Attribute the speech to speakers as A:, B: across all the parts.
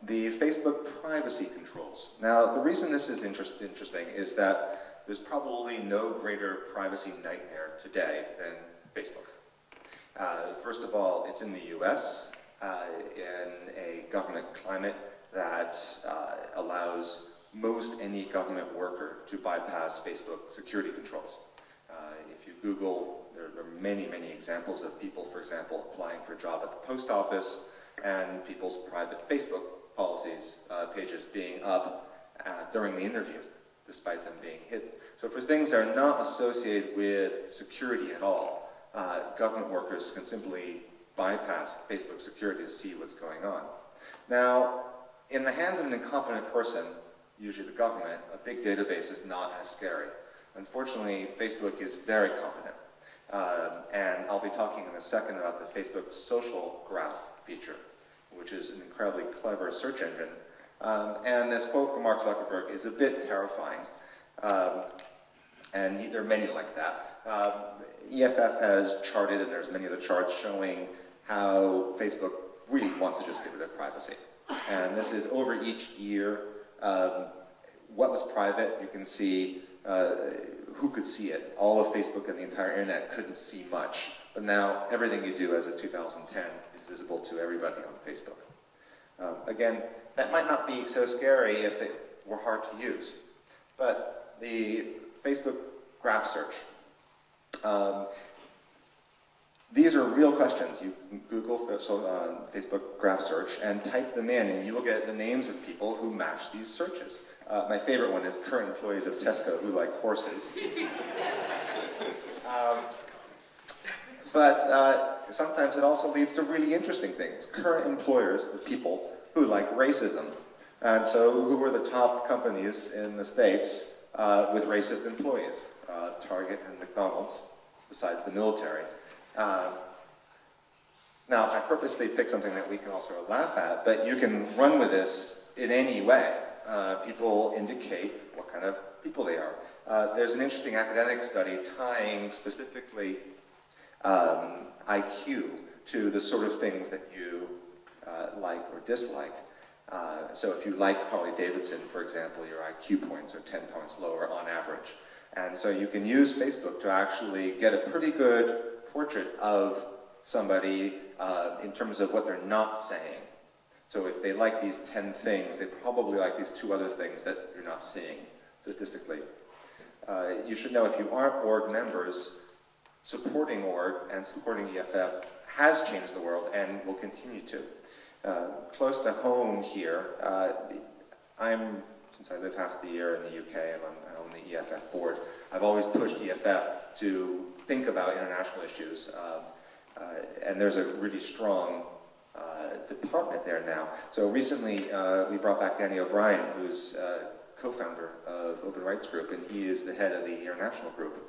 A: the Facebook privacy controls. Now, the reason this is interesting is that there's probably no greater privacy nightmare today than Facebook. First of all, it's in the US, in a government climate that allows most any government worker to bypass Facebook security controls. If you Google, there are many, many examples of people, for example, applying for a job at the post office and people's private Facebook policies pages being up during the interview, despite them being hidden. So for things that are not associated with security at all, government workers can simply bypass Facebook security to see what's going on. Now, in the hands of an incompetent person, usually the government, a big database is not as scary. Unfortunately, Facebook is very competent. And I'll be talking in a second about the Facebook social graph feature, which is an incredibly clever search engine. And this quote from Mark Zuckerberg is a bit terrifying. And there are many like that. EFF has charted, and there's many of the charts showing how Facebook really wants to just get rid of privacy. And this is over each year. What was private, you can see who could see it. All of Facebook and the entire internet couldn't see much. But now everything you do as of 2010 is visible to everybody on Facebook. Again, that might not be so scary if it were hard to use. But the Facebook graph search. These are real questions. You can Google Facebook graph search and type them in, and you will get the names of people who match these searches. My favorite one is current employees of Tesco who like horses. But sometimes it also leads to really interesting things. Current employers of people who like racism. And so who are the top companies in the States with racist employees? Target and McDonald's, besides the military. Now, I purposely picked something that we can also laugh at, but you can run with this in any way. People indicate what kind of people they are. There's an interesting academic study tying specifically IQ to the sort of things that you like or dislike. So if you like Harley Davidson, for example, your IQ points are 10 points lower on average. And so you can use Facebook to actually get a pretty good portrait of somebody in terms of what they're not saying. So if they like these 10 things, they probably like these 2 other things that you're not seeing statistically. You should know if you aren't org members, supporting org and supporting EFF has changed the world and will continue to. Close to home here, since I live half the year in the UK and I'm on the EFF board, I've always pushed EFF to think about international issues. And there's a really strong department there now. So recently we brought back Danny O'Brien, who's co-founder of Open Rights Group, and he is the head of the international group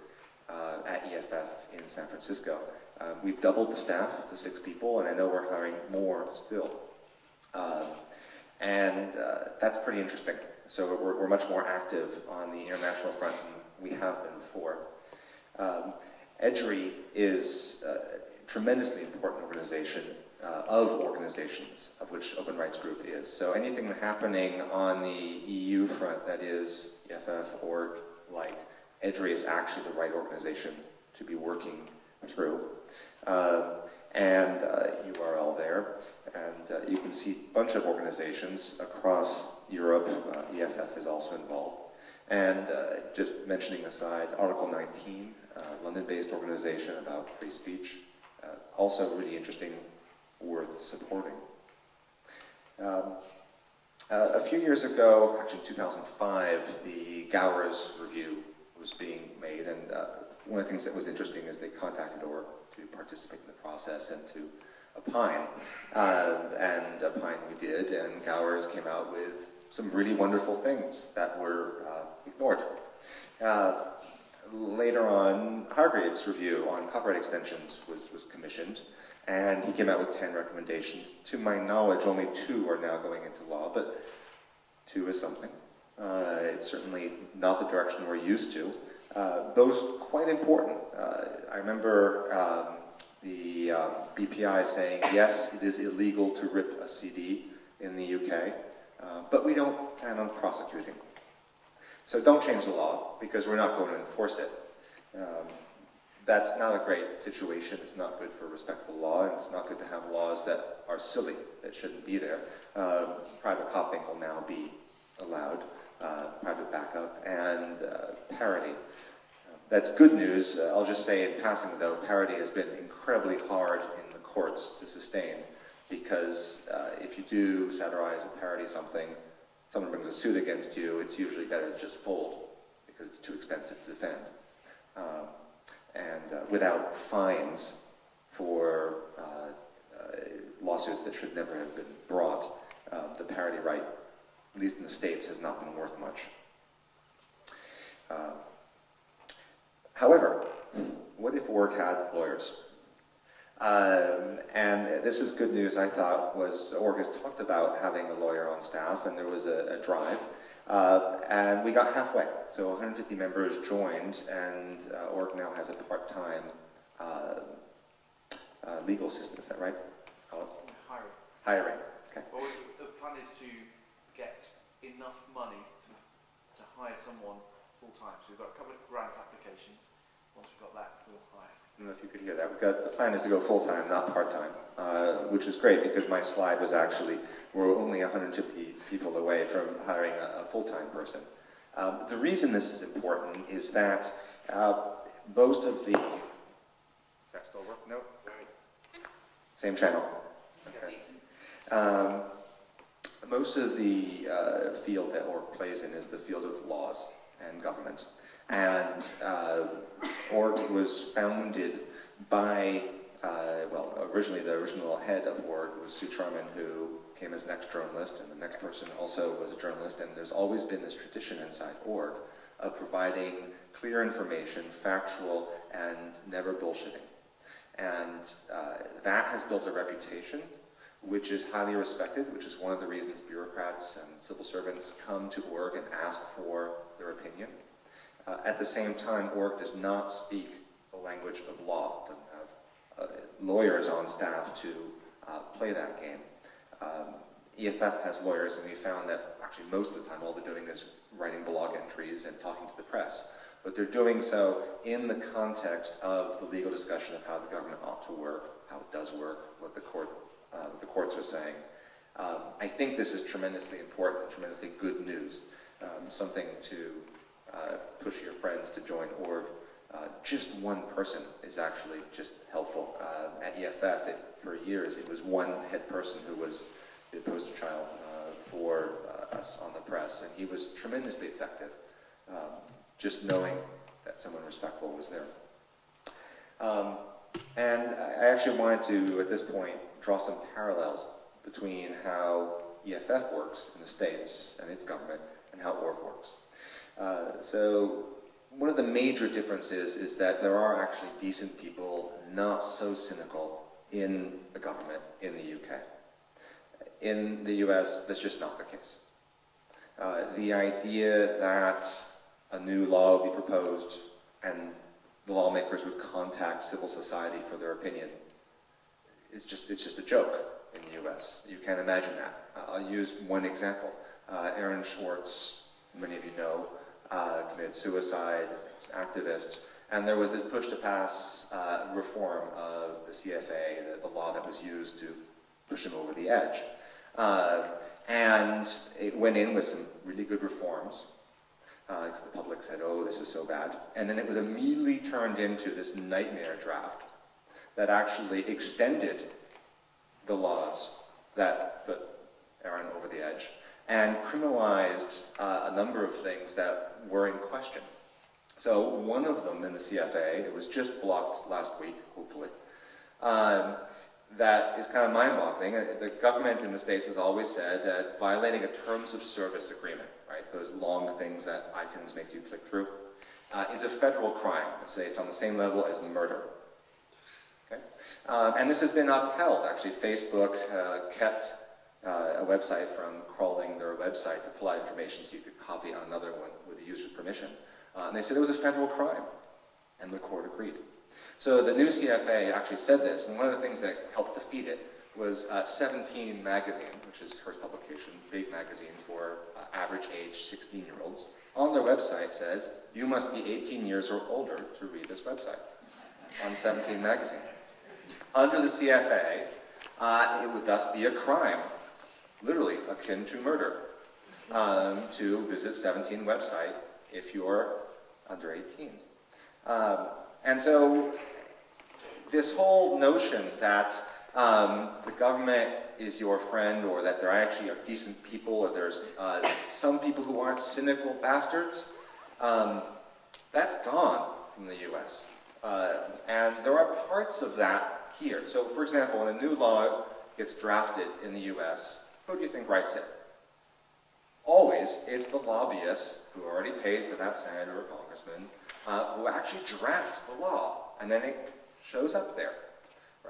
A: at EFF in San Francisco. We've doubled the staff to 6 people, and I know we're hiring more still. That's pretty interesting. So we're much more active on the international front than we have been before. EDRI is a tremendously important organization of organizations, of which Open Rights Group is. So anything happening on the EU front that is EFF org like EDRI is actually the right organization to be working through. URL there, and you can see a bunch of organizations across Europe. EFF is also involved. And just mentioning aside, Article 19, London-based organization about free speech, also really interesting, worth supporting. A few years ago, actually 2005, the Gowers Review was being made, and one of the things that was interesting is they contacted org to participate in the process and to opine. And opine we did, and Gowers came out with some really wonderful things that were ignored. Later on, Hargreaves' review on copyright extensions was commissioned, and he came out with 10 recommendations. To my knowledge, only 2 are now going into law, but 2 is something. It's certainly not the direction we're used to. Both quite important. I remember the BPI saying, yes, it is illegal to rip a CD in the UK, but we don't plan on prosecuting. So don't change the law, because we're not going to enforce it. That's not a great situation. It's not good for respectful law, and it's not good to have laws that are silly, that shouldn't be there. Private copying will now be allowed, private backup, and parody. That's good news. I'll just say in passing, though, parody has been incredibly hard in the courts to sustain, because if you do satirize and parody something, someone brings a suit against you, it's usually better to just fold, because it's too expensive to defend. Without fines for lawsuits that should never have been brought, the parody right, at least in the States, has not been worth much. However, what if org had lawyers? And this is good news, I thought, was org has talked about having a lawyer on staff, and there was a drive. And we got halfway. So 150 members joined, and org now has a part-time legal assistant. Is that right?
B: Hiring.
A: Hiring. Okay.
B: Well, the plan is to get enough money to hire someone full-time. So we've got a couple of grant applications. Once we've got that, we'll hire.
A: I don't know if you could hear that. The plan is to go full-time, not part-time, which is great, because my slide was actually, we're only 150 people away from hiring a full-time person. The reason this is important is that most of the... Does that still work? No? Same channel. Okay. Most of the field that org plays in is the field of laws and government. And org was founded by, well, originally the original head of org was Sue Charman, who came as next journalist, and the next person also was a journalist, and there's always been this tradition inside org of providing clear information, factual, and never bullshitting. And that has built a reputation which is highly respected, which is one of the reasons bureaucrats and civil servants come to org and ask for their opinion. At the same time, org does not speak the language of law. It doesn't have lawyers on staff to play that game. EFF has lawyers, and we found that actually most of the time all they're doing is writing blog entries and talking to the press. But they're doing so in the context of the legal discussion of how the government ought to work, how it does work, what the courts are saying. I think this is tremendously important, tremendously good news, something to push your friends to join org. Just one person is actually just helpful. At EFF, for years, it was one head person who was the poster child for us on the press, and he was tremendously effective, just knowing that someone respectful was there. And I actually wanted to, at this point, draw some parallels between how EFF works in the States and its government and how org works. So one of the major differences is that there are actually decent people, not so cynical, in the government in the UK. In the US, that's just not the case. The idea that a new law would be proposed and the lawmakers would contact civil society for their opinion, it's just a joke in the US. You can't imagine that. I'll use one example. Aaron Swartz, many of you know, committed suicide, was an activist, and there was this push to pass reform of the CFA, the law that was used to push him over the edge. And it went in with some really good reforms. The public said, oh, this is so bad. And then it was immediately turned into this nightmare draft that actually extended the laws that put Aaron over the edge and criminalized a number of things that were in question. So one of them in the CFA, it was just blocked last week, hopefully, that is kind of mind-boggling. The government in the States has always said that violating a terms of service agreement, right, those long things that iTunes makes you click through, is a federal crime. Let's say it's on the same level as murder. Okay? And this has been upheld. Actually, Facebook kept a website from crawling their website to pull out information so you could copy on another one with the user's permission. And they said it was a federal crime, and the court agreed. So the new CFA actually said this, and one of the things that helped defeat it was 17 magazine, which is Hearst publication, big magazine for average age 16-year-olds. On their website says, you must be 18 years or older to read this website, on 17 magazine. Under the CFA, it would thus be a crime, literally akin to murder, to visit 17 website if you're under 18. And so this whole notion that the government is your friend, or that there actually are decent people, or there's some people who aren't cynical bastards, that's gone from the US. And there are parts of that here. So for example, when a new law gets drafted in the US, who do you think writes it? Always, it's the lobbyists who already paid for that senator or congressman who actually draft the law, and then it shows up there,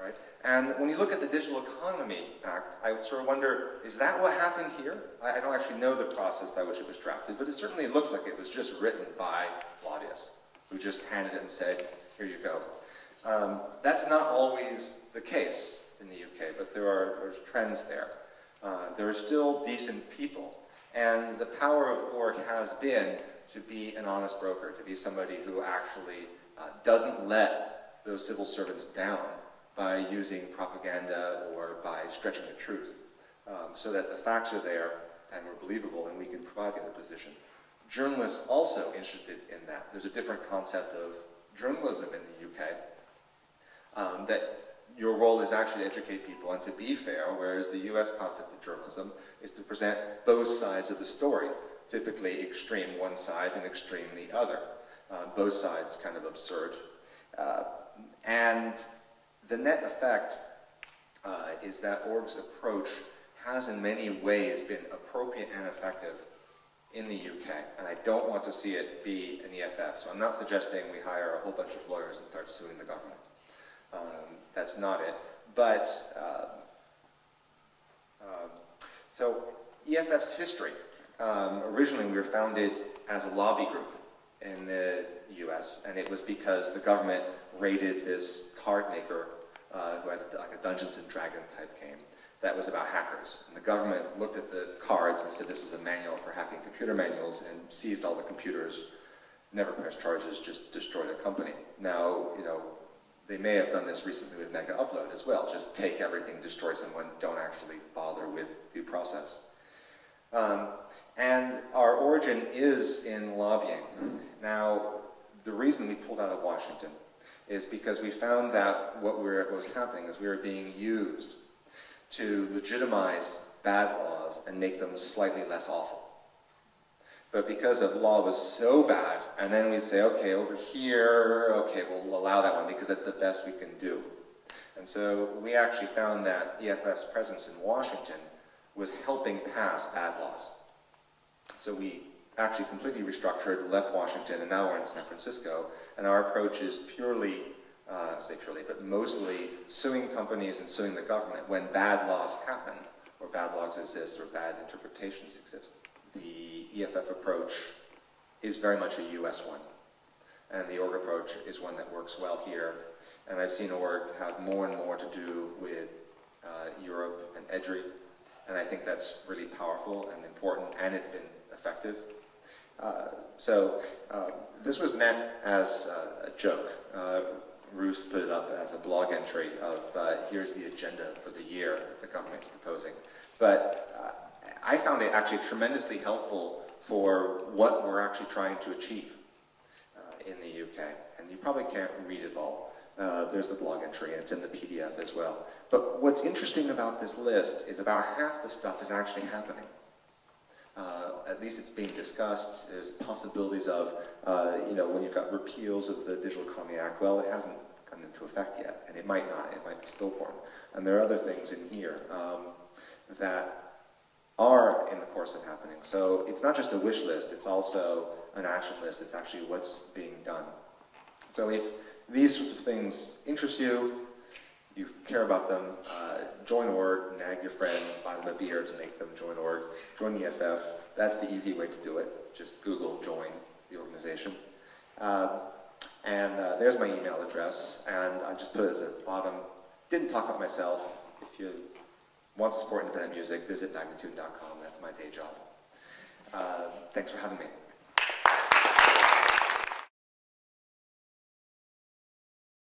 A: right? And when you look at the Digital Economy Act, I sort of wonder, is that what happened here? I don't actually know the process by which it was drafted, but it certainly looks like it was just written by lobbyists who just handed it and said, here you go. That's not always the case in the UK, but there's trends there. There are still decent people, and the power of org has been to be an honest broker, to be somebody who actually doesn't let those civil servants down by using propaganda or by stretching the truth, so that the facts are there and we're believable and we can provide the other position. Journalists also interested in that. There's a different concept of journalism in the UK, that your role is actually to educate people and to be fair, whereas the US concept of journalism is to present both sides of the story, typically extreme one side and extreme the other. Both sides kind of absurd. And the net effect is that org's approach has in many ways been appropriate and effective in the UK, and I don't want to see it be an EFF. So I'm not suggesting we hire a whole bunch of lawyers and start suing the government. That's not it. But, so EFF's history. Originally we were founded as a lobby group in the US, and it was because the government raided this card maker who had like a Dungeons and Dragons type game that was about hackers. And the government looked at the cards and said, this is a manual for hacking computer manuals, and seized all the computers, never pressed charges, just destroyed a company. Now, you know, they may have done this recently with Mega Upload as well, just take everything, destroy someone, don't actually bother with due process. And our origin is in lobbying. Now, the reason we pulled out of Washington is because we found that what was happening is we were being used to legitimize bad laws and make them slightly less awful. But because the law was so bad, and then we'd say, okay, over here, okay, we'll allow that one because that's the best we can do. And so we actually found that EFF's presence in Washington was helping pass bad laws. So we actually completely restructured, left Washington, and now we're in San Francisco, and our approach is purely, say purely, but mostly suing companies and suing the government when bad laws happen, or bad laws exist, or bad interpretations exist. The EFF approach is very much a US one, and the org approach is one that works well here, and I've seen org have more and more to do with Europe and EDRI, and I think that's really powerful and important, and it's been effective. This was meant as a joke. Ruth put it up as a blog entry of here's the agenda for the year that the government's proposing. But I found it actually tremendously helpful for what we're actually trying to achieve in the UK. And you probably can't read it all. There's the blog entry, and it's in the PDF as well. But what's interesting about this list is about half the stuff is actually happening. At least it's being discussed. There's possibilities of, you know, when you've got repeals of the Digital Economy Act, well, it hasn't come into effect yet, and it might not. It might be stillborn. And there are other things in here that are in the course of happening. So it's not just a wish list, it's also an action list. It's actually what's being done. So if these sorts of things interest you, you care about them, join org, nag your friends, buy them a beer to make them join org, join the EFF. That's the easy way to do it. Just Google join the organization. There's my email address, and I just put it as a bottom. Didn't talk about myself. If you want to support independent music, visit magnitude.com. That's my day job. Thanks for having me.